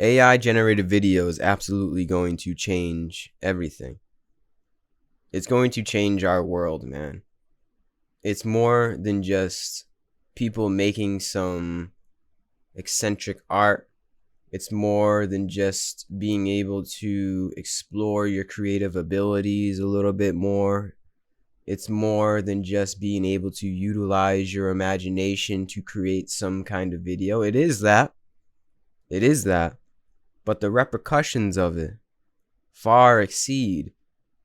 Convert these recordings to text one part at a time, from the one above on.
AI generated video is absolutely going to change everything. It's going to change our world, man. It's more than just people making some eccentric art. It's more than just being able to explore your creative abilities a little bit more. It's more than just being able to utilize your imagination to create some kind of video. It is that. It is that. But the repercussions of it far exceed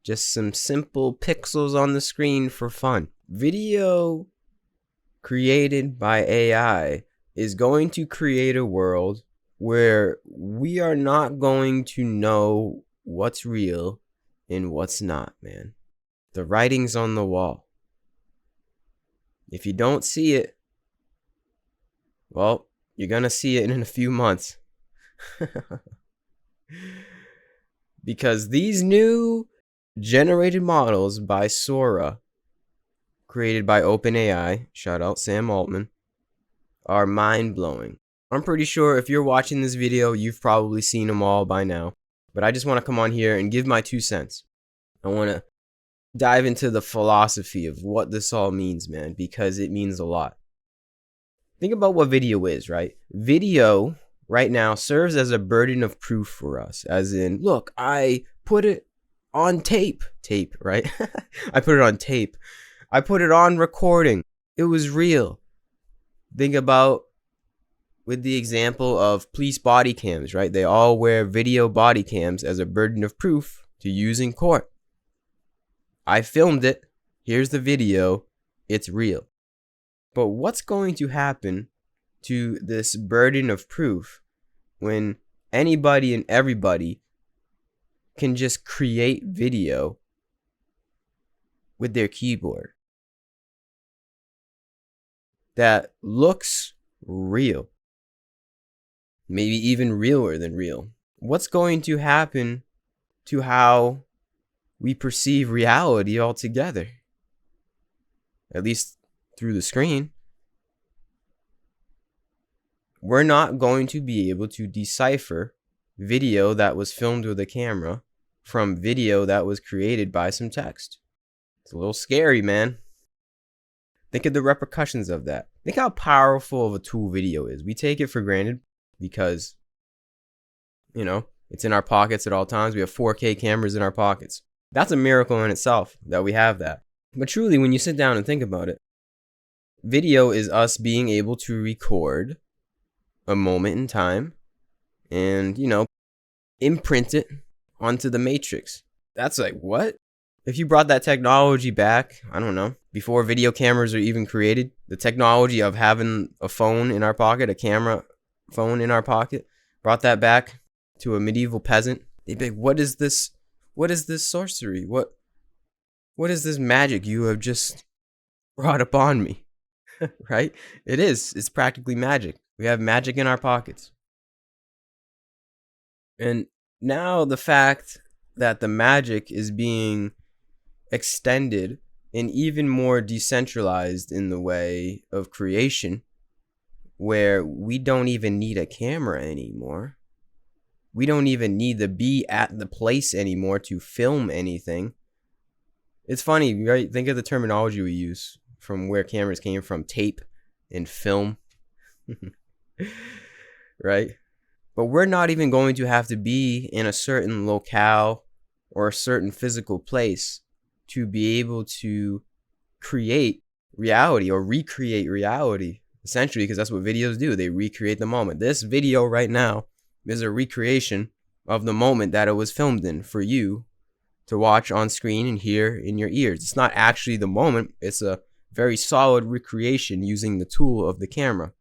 just some simple pixels on the screen for fun. Video created by AI is going to create a world where we are not going to know what's real and what's not, man. The writing's on the wall. If you don't see it, well, you're gonna see it in a few months. Because these new generated models by Sora, created by OpenAI, shout out Sam Altman, are mind-blowing. I'm pretty sure if you're watching this video, you've probably seen them all by now. But I just want to come on here and give my 2 cents. I want to dive into the philosophy of what this all means, man, because it means a lot. Think about what video is, right? Video right now serves as a burden of proof for us, as in, look, I put it on tape, right? I put it on tape. I put it on recording. It was real. Think about with the example of police body cams, right? They all wear video body cams as a burden of proof to use in court. I filmed it. Here's the video. It's real. But what's going to happen to this burden of proof when anybody and everybody can just create video with their keyboard that looks real? Maybe even realer than real. What's going to happen to how we perceive reality altogether? At least through the screen. We're not going to be able to decipher video that was filmed with a camera from video that was created by some text. It's a little scary, man. Think of the repercussions of that. Think how powerful of a tool video is. We take it for granted because, it's in our pockets at all times. We have 4K cameras in our pockets. That's a miracle in itself that we have that. But truly, when you sit down and think about it, video is us being able to record a moment in time and, imprint it onto the matrix. That's like, what? If you brought that technology back, I don't know, before video cameras are even created, the technology of having a phone in our pocket, a camera phone in our pocket, brought that back to a medieval peasant, they'd be like, what is this? What is this sorcery? What is this magic you have just brought upon me? Right? It is. It's practically magic. We have magic in our pockets. And now the fact that the magic is being extended and even more decentralized in the way of creation, where we don't even need a camera anymore. We don't even need to be at the place anymore to film anything. It's funny, right? Think of the terminology we use from where cameras came from, tape and film. Right? But we're not even going to have to be in a certain locale or a certain physical place to be able to create reality or recreate reality, essentially, because that's what videos do. They recreate the moment. This video right now is a recreation of the moment that it was filmed in for you to watch on screen and hear in your ears. It's not actually the moment. It's a very solid recreation using the tool of the camera.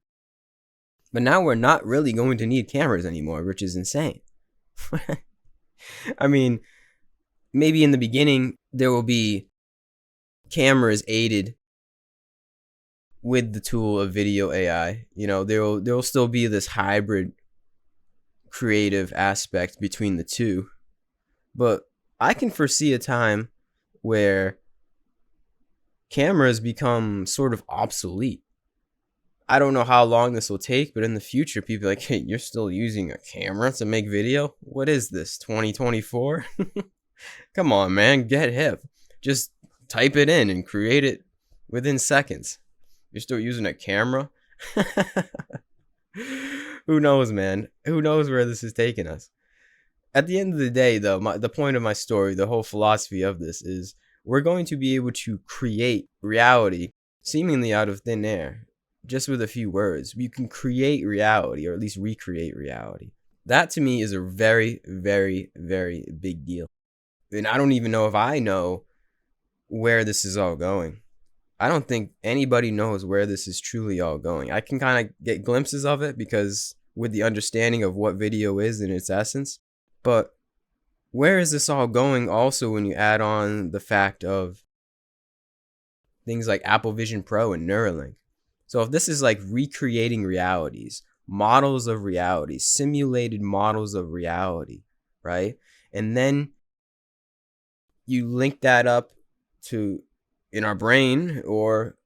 But now we're not really going to need cameras anymore, which is insane. I mean, maybe in the beginning, there will be cameras aided with the tool of video AI. There will still be this hybrid creative aspect between the two. But I can foresee a time where cameras become sort of obsolete. I don't know how long this will take, but in the future, people are like, hey, you're still using a camera to make video? What is this, 2024? Come on, man, get hip. Just type it in and create it within seconds. You're still using a camera? Who knows, man? Who knows where this is taking us? At the end of the day, though, the point of my story, the whole philosophy of this is we're going to be able to create reality seemingly out of thin air, just with a few words. You can create reality, or at least recreate reality. That to me is a very, very, very big deal. And I don't even know if I know where this is all going. I don't think anybody knows where this is truly all going. I can kind of get glimpses of it because with the understanding of what video is in its essence. But where is this all going also when you add on the fact of things like Apple Vision Pro and Neuralink? So if this is like recreating realities, models of reality, simulated models of reality, right? And then you link that up to in our brain or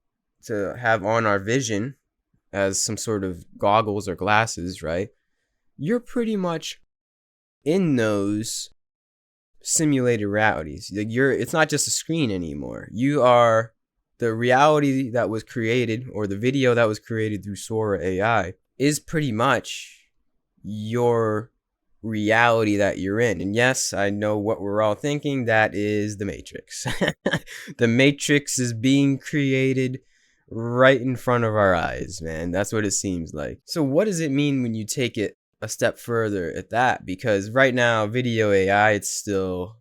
to have on our vision as some sort of goggles or glasses, right? You're pretty much in those simulated realities. Like it's not just a screen anymore. You are the reality that was created, or the video that was created through Sora AI is pretty much your reality that you're in. And yes, I know what we're all thinking. That is the Matrix. The Matrix is being created right in front of our eyes, man. That's what it seems like. So what does it mean when you take it a step further at that? Because right now, video AI, it's still,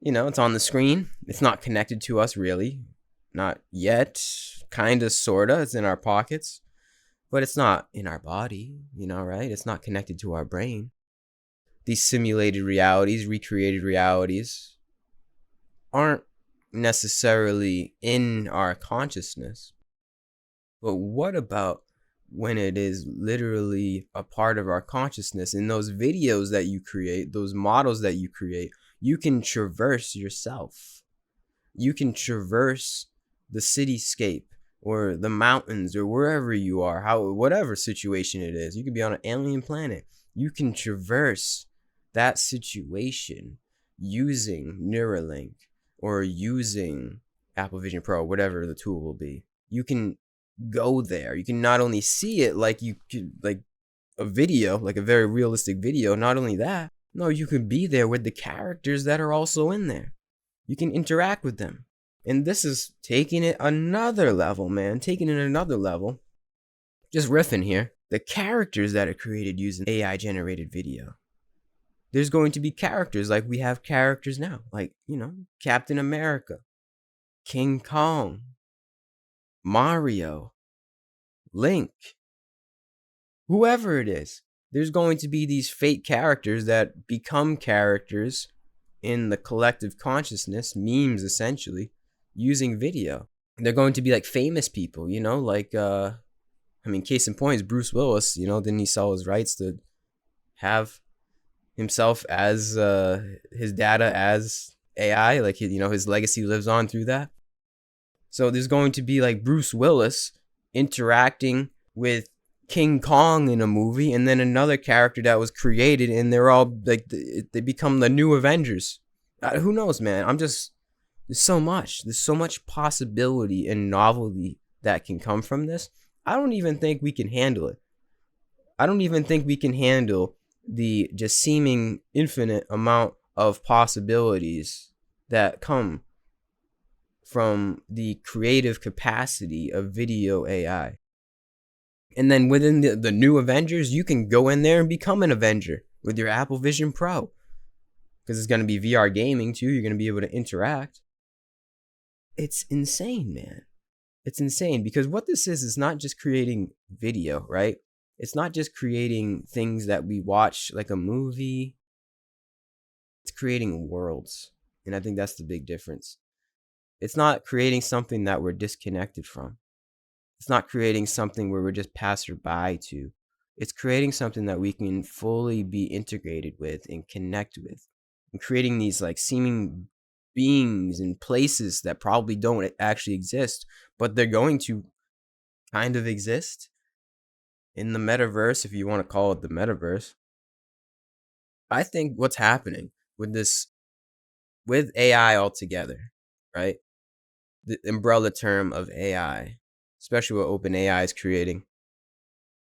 it's on the screen. It's not connected to us really. Not yet. Kind of, sort of. It's in our pockets. But it's not in our body, right? It's not connected to our brain. These simulated realities, recreated realities, aren't necessarily in our consciousness. But what about when it is literally a part of our consciousness? In those videos that you create, those models that you create, you can traverse yourself. You can traverse the cityscape or the mountains or wherever you are, whatever situation it is. You could be on an alien planet. You can traverse that situation using Neuralink or using Apple Vision Pro, whatever the tool will be. You can go there. You can not only see it like you could, like a video, like a very realistic video. Not only that, no, you can be there with the characters that are also in there. You can interact with them. And this is taking it another level, man. Taking it another level. Just riffing here. The characters that are created using AI generated video. There's going to be characters like we have characters now. Like, Captain America, King Kong, Mario, Link, whoever it is. There's going to be these fake characters that become characters in the collective consciousness, memes essentially, using video. They're going to be like famous people, like, case in point is Bruce Willis, then he sell his rights to have himself as his data as AI, like, his legacy lives on through that. So there's going to be like Bruce Willis interacting with King Kong in a movie, and then another character that was created, and they're all like, they become the new Avengers. Who knows, man? There's so much possibility and novelty that can come from this. I don't even think we can handle it. I don't even think we can handle the just seeming infinite amount of possibilities that come from the creative capacity of video AI. And then within the new Avengers, you can go in there and become an Avenger with your Apple Vision Pro. Because it's going to be VR gaming too. You're going to be able to interact. It's insane, man. It's insane because what this is not just creating video, right? It's not just creating things that we watch like a movie. It's creating worlds. And I think that's the big difference. It's not creating something that we're disconnected from. It's not creating something where we're just passerby to. It's creating something that we can fully be integrated with and connect with. And creating these like seeming beings and places that probably don't actually exist, but they're going to kind of exist in the metaverse, if you want to call it the metaverse. I think what's happening with this, with AI altogether, right? The umbrella term of AI, especially what OpenAI is creating,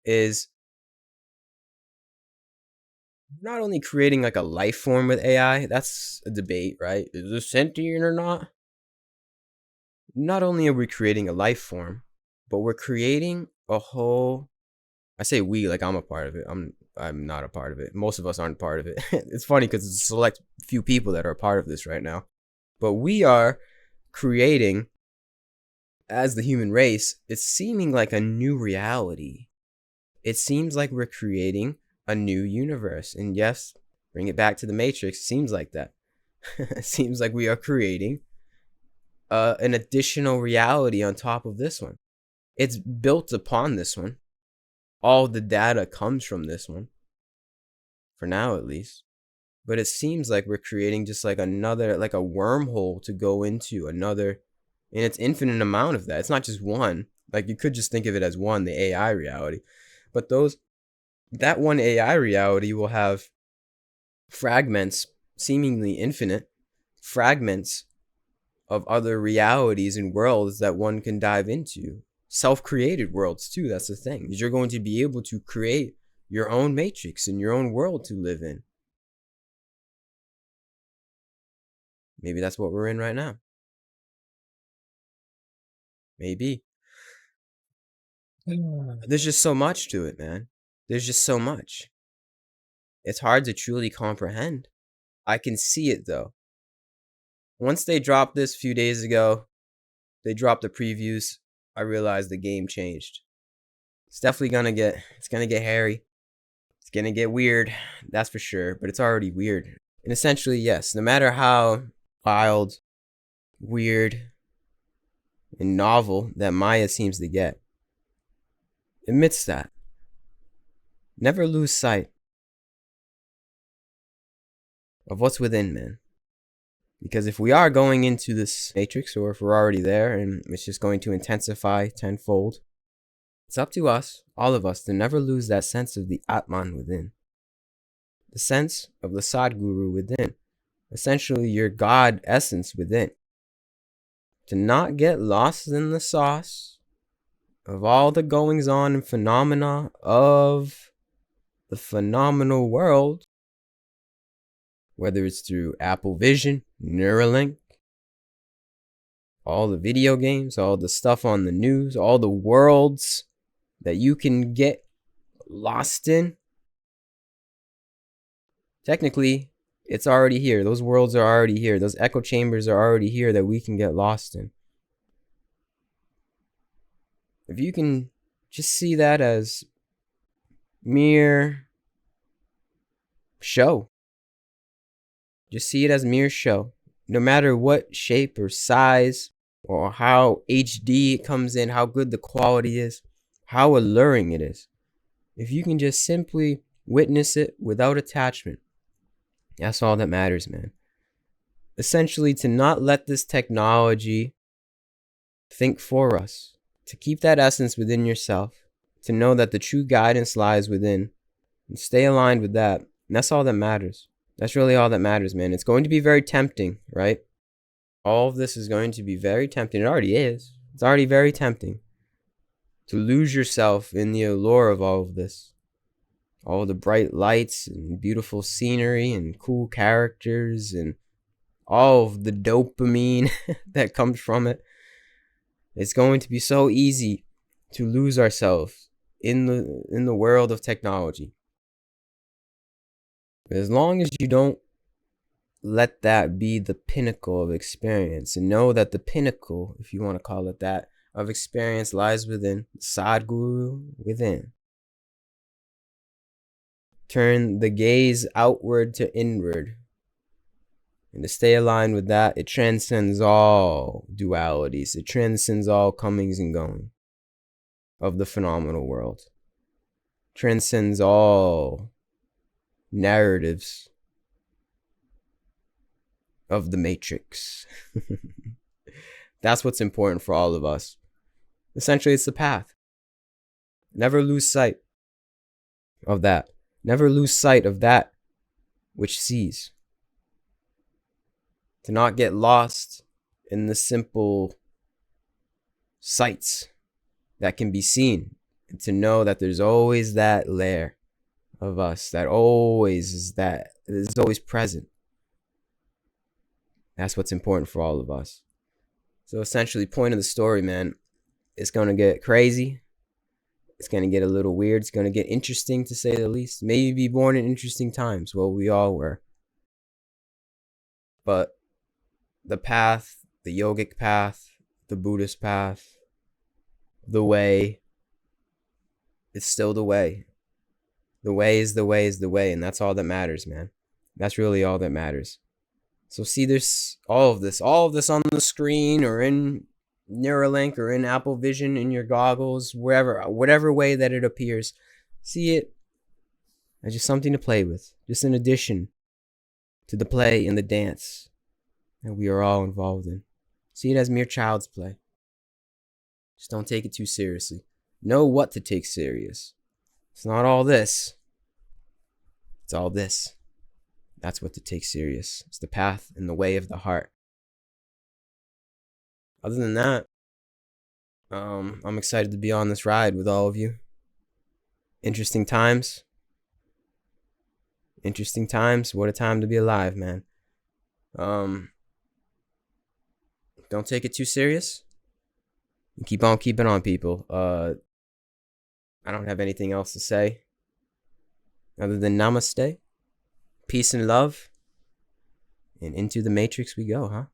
is not only creating like a life form with AI, that's a debate, right? Is it sentient or not? Not only are we creating a life form, but we're creating a whole, I say we like I'm a part of it. I'm not a part of it. Most of us aren't part of it. It's funny because it's a select few people that are a part of this right now. But we are creating, as the human race, it's seeming like a new reality. It seems like we're creating a new universe. And yes, bring it back to the Matrix, seems like that. It seems like we are creating an additional reality on top of this one. It's built upon this one. All the data comes from this one, for now at least. But it seems like we're creating just like another, like a wormhole to go into another, and it's infinite amount of that. It's not just one. Like you could just think of it as one, the AI reality. But that one AI reality will have fragments, seemingly infinite fragments of other realities and worlds that one can dive into. Self-created worlds too, that's the thing. You're going to be able to create your own matrix and your own world to live in. Maybe that's what we're in right now. Maybe. There's just so much to it, man. There's just so much. It's hard to truly comprehend. I can see it though. Once they dropped this a few days ago, they dropped the previews, I realized the game changed. It's definitely gonna get hairy. It's gonna get weird, that's for sure, but it's already weird. And essentially, yes, no matter how wild, weird, and novel that Maya seems to get, amidst that, never lose sight of what's within, man. Because if we are going into this matrix, or if we're already there and it's just going to intensify tenfold, it's up to us, all of us, to never lose that sense of the Atman within. The sense of the Sadguru within. Essentially your God essence within. To not get lost in the sauce of all the goings on and phenomena of the phenomenal world, whether it's through Apple Vision, Neuralink, all the video games, all the stuff on the news, all the worlds that you can get lost in. Technically, it's already here. Those worlds are already here. Those echo chambers are already here that we can get lost in. If you can just see that as mere show, just see it as mere show. No matter what shape or size or how HD it comes in, how good the quality is, how alluring it is. If you can just simply witness it without attachment, that's all that matters, man. Essentially, to not let this technology think for us, to keep that essence within yourself, to know that the true guidance lies within, and stay aligned with that. And that's all that matters. That's really all that matters, man. It's going to be very tempting, right? All of this is going to be very tempting. It already is. It's already very tempting to lose yourself in the allure of all of this. All the bright lights and beautiful scenery and cool characters and all of the dopamine that comes from it. It's going to be so easy to lose ourselves in the world of technology. But as long as you don't let that be the pinnacle of experience, and know that the pinnacle, if you want to call it that, of experience lies within, Sadguru within. Turn the gaze outward to inward. And to stay aligned with that, it transcends all dualities. It transcends all comings and going of the phenomenal world. Transcends all narratives of the matrix. That's what's important for all of us. Essentially, it's the path. Never lose sight of that. Never lose sight of that which sees. To not get lost in the simple sights that can be seen. And to know that there's always that layer of us that is always present. That's what's important for all of us. So essentially, point of the story, man, it's going to get crazy. It's going to get a little weird. It's going to get interesting, to say the least. Maybe be born in interesting times. Well, we all were. But the path, the yogic path, the Buddhist path, the way, it's still the way. The way is the way is the way, and that's all that matters, man. That's really all that matters. So see, there's all of this on the screen, or in Neuralink, or in Apple Vision, in your goggles, whatever way that it appears. See it as just something to play with, just an addition to the play and the dance that we are all involved in. See it as mere child's play. Just don't take it too seriously. Know what to take serious. It's not all this. It's all this. That's what to take serious. It's the path and the way of the heart. Other than that, I'm excited to be on this ride with all of you. Interesting times. Interesting times. What a time to be alive, man. Don't take it too serious. Keep on keeping on, people. I don't have anything else to say other than namaste, peace and love, and into the matrix we go, huh?